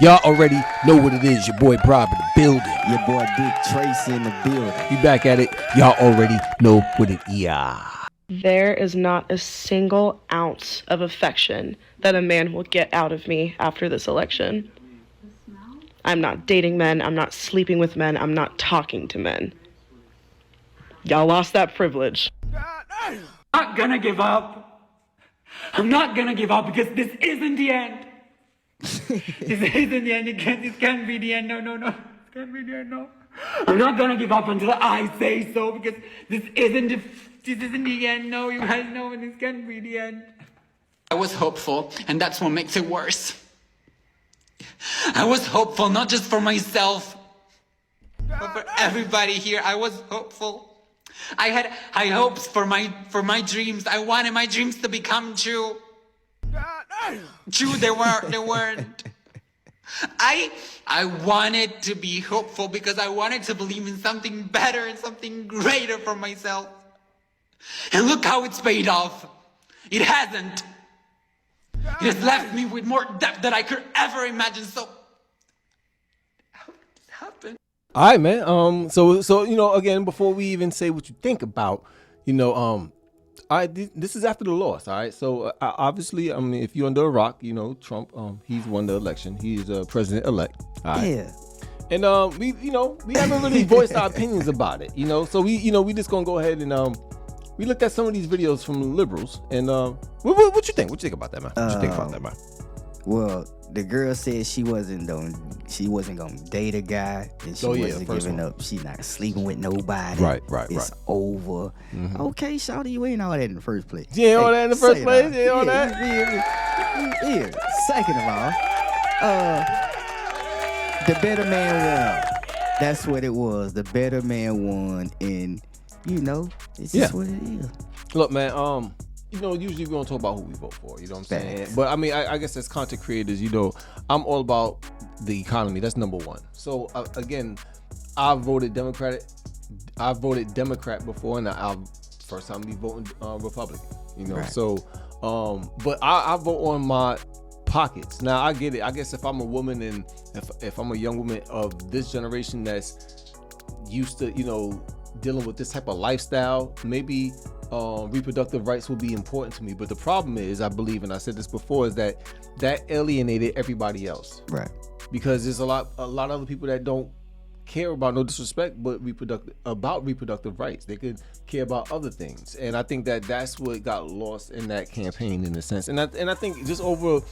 Y'all already know what it is. Your boy Prob in the building. Your boy Dick Tracy in the building. We back at it. Y'all already know what it is. There is not a single ounce of affection that a man will get out of me after this election. I'm not dating men. I'm not sleeping with men. I'm not talking to men. Y'all lost that privilege. I'm not gonna give up. I'm not gonna give up because this isn't the end. This isn't the end. This can't be the end. No. This can't be the end. No. I'm not gonna give up until I say so because this isn't the end. No, you guys know this can't be the end. I was hopeful, and that's what makes it worse. I was hopeful not just for myself, but for everybody here. I was hopeful. I had high hopes for my dreams. I wanted my dreams to become true. True, they weren't. I wanted to be hopeful because I wanted to believe in something better and something greater for myself. And look how it's paid off. It hasn't. It has left me with more depth than I could ever imagine. So, how did this happen? All right, man. So you know, again, before we even say what you think about, you know, all right, this is after the loss. All right, so obviously, I mean, if you're under a rock, you know, Trump, he's won the election. He's president elect. All right. Yeah. And we haven't really voiced our opinions about it. You know, so we just gonna go ahead and we looked at some of these videos from liberals, and what you think? What you think about that, man? What you think about that, man? Well, the girl said she wasn't gonna date a guy, and she wasn't giving up. She's not sleeping with nobody. Right. It's over. Mm-hmm. Okay, shawty, you ain't all that in the first place. You ain't all that in the first place. You ain't all that. Yeah. Second of all, the better man won. That's what it was. The better man won, and you know, it's just what it is. Look, man. You know, usually we don't talk about who we vote for. You know what I'm saying? But I mean, I guess as content creators, you know, I'm all about the economy. That's number one. So again, I voted Democrat before, and I'll first time be voting Republican. You know, right. So but I vote on my pockets. Now I get it. I guess if I'm a woman and if I'm a young woman of this generation that's used to, you know, dealing with this type of lifestyle, maybe reproductive rights will be important to me. But the problem is, I believe, and I said this before, is that alienated everybody else. Right. Because there's a lot of other people that don't care about, no disrespect, but reproductive rights. They could care about other things. And I think that's what got lost in that campaign, in a sense. And I think just over,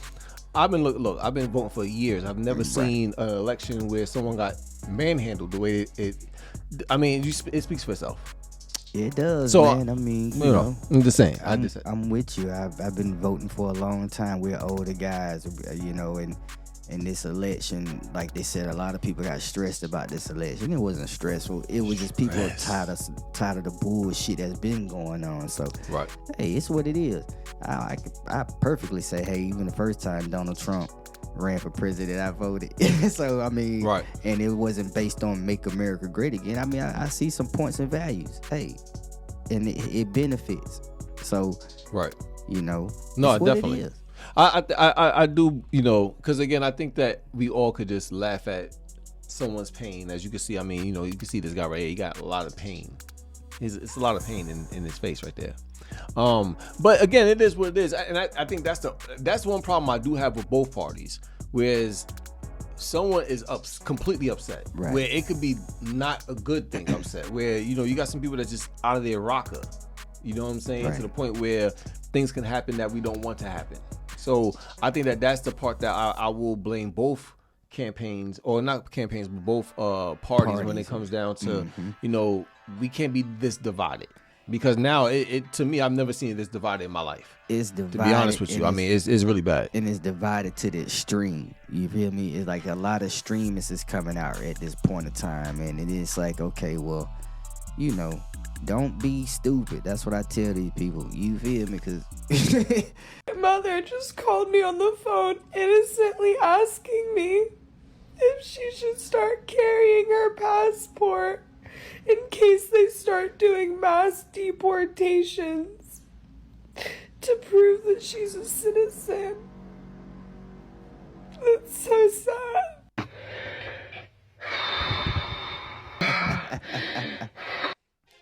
I've been voting for years. I've never seen an election where someone got manhandled the way it I mean, it speaks for itself. It does, so, man. I mean, you know, I'm just saying. I'm with you. I've been voting for a long time. We're older guys, you know, and in this election, like they said, a lot of people got stressed about this election. It wasn't stressful. It was just people tired of the bullshit that's been going on. So, hey, it's what it is. I perfectly say, hey, even the first time Donald Trump ran for president, I voted. So I mean, and it wasn't based on Make America Great Again. I mean, I see some points and values. Hey, and it benefits. So you know, no, definitely. It is. I do, you know, because again, I think that we all could just laugh at someone's pain. As you can see, I mean, you know, you can see this guy right here. He got a lot of pain. It's a lot of pain in his face right there. But again, it is what it is, and I think that's one problem I do have with both parties. Whereas someone is completely upset, where it could be not a good thing upset. Where, you know, you got some people that's just out of their rocker. You know what I'm saying? To the point where things can happen that we don't want to happen. So I think that's the part that I will blame both campaigns, or not campaigns, but both parties when it comes down to, you know, we can't be this divided. Because now, it to me, I've never seen it this divided in my life. It's divided. To be honest with you, I mean, it's really bad. And it's divided to the extreme. You feel me? It's like a lot of extremists is coming out at this point in time. And it is like, okay, well, you know, don't be stupid. That's what I tell these people. You feel me? Because my mother just called me on the phone innocently asking me if she should start carrying her passport in case they start doing mass deportations to prove that she's a citizen. That's so sad.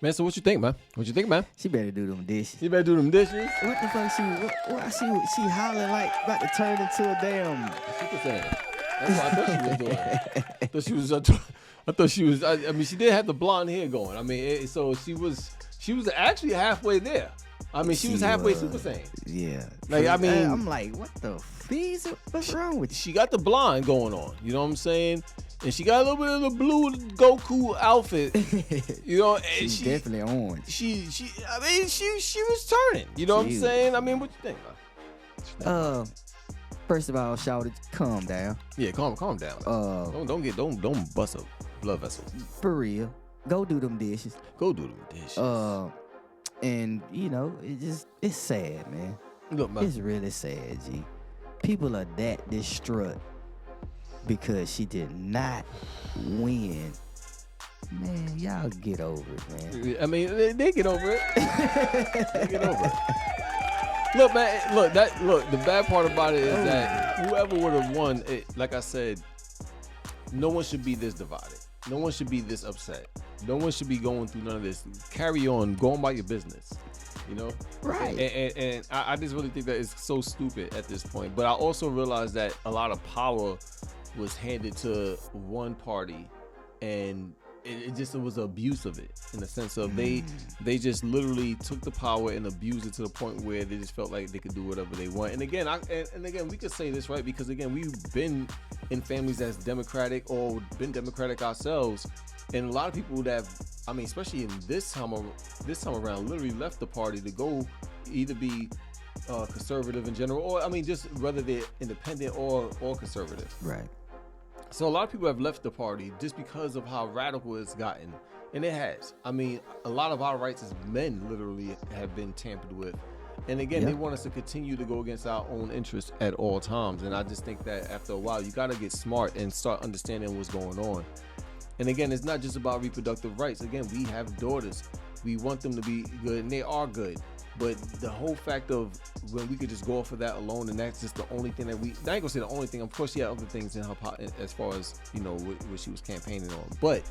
Man, so what you think, man? What you think, man? She better do them dishes. You better do them dishes. What the fuck she hollering like about to turn into a damn. Super Saiyan. That's what I thought she was doing. I thought she was. I mean, she did have the blonde hair going. I mean, so she was actually halfway there. I mean, she was halfway Super Saiyan. Yeah. Like, I mean, I'm like, what the fees? What's wrong with you? She got the blonde going on. You know what I'm saying? And she got a little bit of the blue Goku outfit. You know, and She's definitely on. She was turning. You know what I'm saying? I mean, what you think, man? First of all, shout it, calm down. Yeah, calm down. Don't bust a blood vessel. For real, go do them dishes. Go do them dishes. And you know, it's sad, man. Look, man. It's really sad, G. People are that distraught because she did not win. Man, y'all get over it, man. I mean, they get over it. They get over it. Look, man. Look, the bad part about it is that whoever would have won, like I said, no one should be this divided. No one should be this upset. No one should be going through none of this. Carry on, go on by your business. You know, right? And I just really think that it's so stupid at this point. But I also realize that a lot of power was handed to one party, and it was abuse of it, in the sense of they just literally took the power and abused it to the point where they just felt like they could do whatever they want. And again, again, we could say this, right? Because again, we've been in families that's Democratic or been Democratic ourselves, and a lot of people that, I mean, especially in this time around, literally left the party to go either be conservative in general, or I mean, just whether they're independent or conservative. Right. So a lot of people have left the party just because of how radical it's gotten. And it has. I mean, a lot of our rights as men literally have been tampered with. And again, they want us to continue to go against our own interests at all times. And I just think that after a while, you got to get smart and start understanding what's going on. And again, it's not just about reproductive rights. Again, we have daughters. We want them to be good, and they are good. But the whole fact of when we could just go off of that alone, and that's just the only thing that I ain't gonna say the only thing. Of course, she had other things in her as far as, you know, what she was campaigning on. But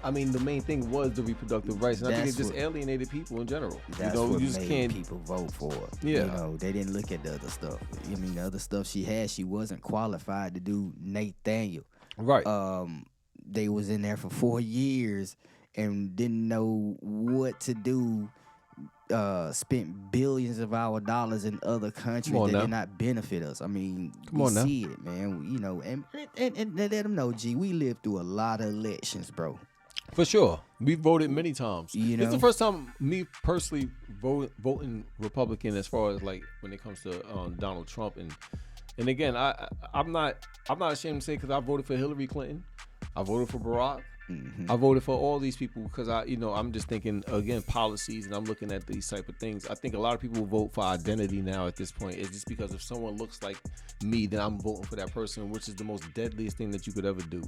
I mean, the main thing was the reproductive rights, and I think it just alienated people in general. That's what made people vote for her. Yeah, you know, they didn't look at the other stuff. I mean, the other stuff she had, she wasn't qualified to do Nathaniel. Right. They was in there for 4 years and didn't know what to do. Spent billions of our dollars in other countries that did not benefit us. I mean, we see it, man. You know, and let them know, G, we lived through a lot of elections, bro. For sure. We voted many times. You know? It's the first time me personally voting Republican as far as like when it comes to Donald Trump. And again, I'm not ashamed to say, because I voted for Hillary Clinton. I voted for Barack. I voted for all these people because I'm just thinking, again, policies, and I'm looking at these type of things. I think a lot of people vote for identity now at this point. It's just because if someone looks like me, then I'm voting for that person, which is the most deadliest thing that you could ever do.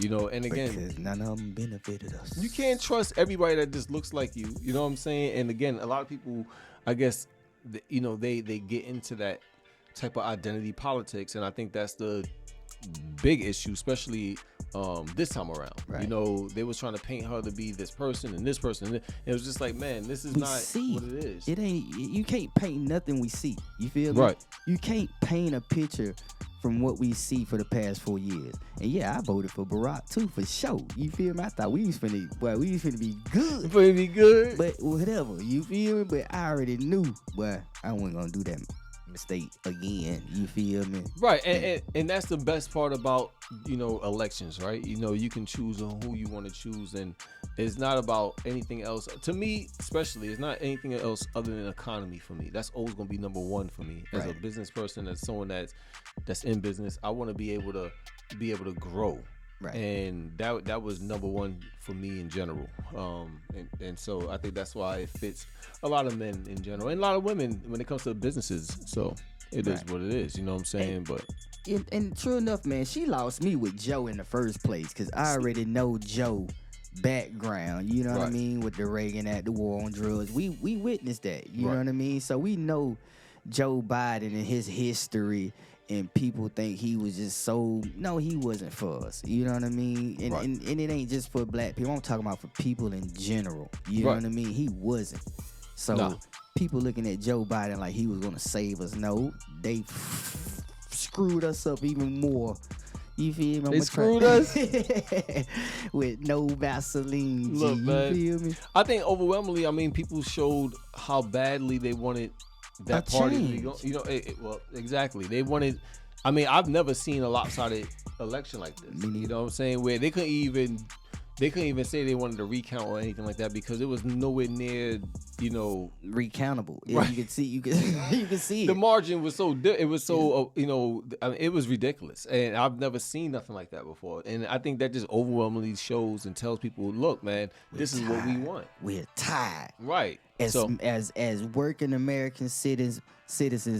You know, and again, because none of them benefited us. You can't trust everybody that just looks like you. You know what I'm saying? And again, a lot of people, I guess, you know, they get into that type of identity politics, and I think that's the big issue, especially this time around. Right. You know, they was trying to paint her to be this person and this person, and it was just like, man, this is not what it is. It ain't. You can't paint nothing we see. You feel me? Right. You can't paint a picture from what we see for the past 4 years. And yeah, I voted for Barack too, for sure. You feel me? I thought we was finna be good. Finna be good. But whatever, you feel me? But I already knew, but I wasn't gonna do that mistake again. You feel me? Right. And that's the best part about, you know, elections, right? You know, you can choose who you want to choose, and it's not about anything else. To me, especially, it's not anything else other than economy for me. That's always going to be number one for me as a business person, as someone that's in business. I want to be able to grow. Right. And that was number one for me in general. And so I think that's why it fits a lot of men in general, and a lot of women when it comes to businesses. So it is what it is, you know what I'm saying? And true enough, man, she lost me with Joe in the first place, because I already know Joe background, you know what I mean, with the Reagan Act, the war on drugs. We witnessed that, you know what I mean? So we know Joe Biden and his history and people think he was just so. No, he wasn't for us. You know what I mean? And, Right. and it ain't just for black people. I'm talking about for people in general. You know Right. what I mean? He wasn't. So Nah. people looking at Joe Biden like he was gonna save us. No, they screwed us up even more. You feel me? They screwed us? with no Vaseline. G. Look, you man. feel me? I think overwhelmingly, I mean, people showed how badly they wanted that A party. change. You know, well, exactly. They wanted. I mean, I've never seen a lopsided election like this. Me neither. You know what I'm saying? Where they couldn't even say they wanted to recount or anything like that because it was nowhere near. You know, Recountable. Right. You can see. You can see it. the margin was so. It was so. You know, I mean, it was ridiculous, and I've never seen nothing like that before. And I think that just overwhelmingly shows and tells people, look, man, this is what we want. We're tired. Right. As So as working American citizens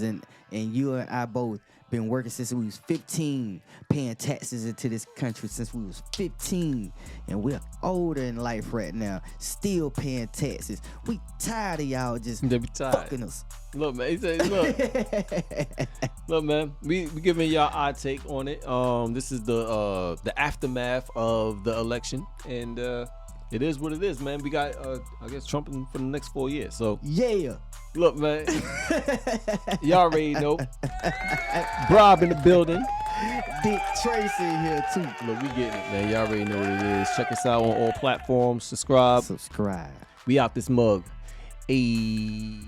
and you and I both been working since we was 15, paying taxes into this country since we was 15, and we're older in life right now, still paying taxes. We tired of y'all just They be tired. fucking us. Look, man. He said, look, man. We giving y'all our take on it. This is the aftermath of the election, and it is what it is, man. We got I guess Trump for the next 4 years. So Yeah. look, man. Y'all already know. Brob in the building. Dick Tracy in here too. Look, we getting it, man. Y'all already know what it is. Check us out on all platforms. Subscribe. Subscribe. We out this mug. Ayy.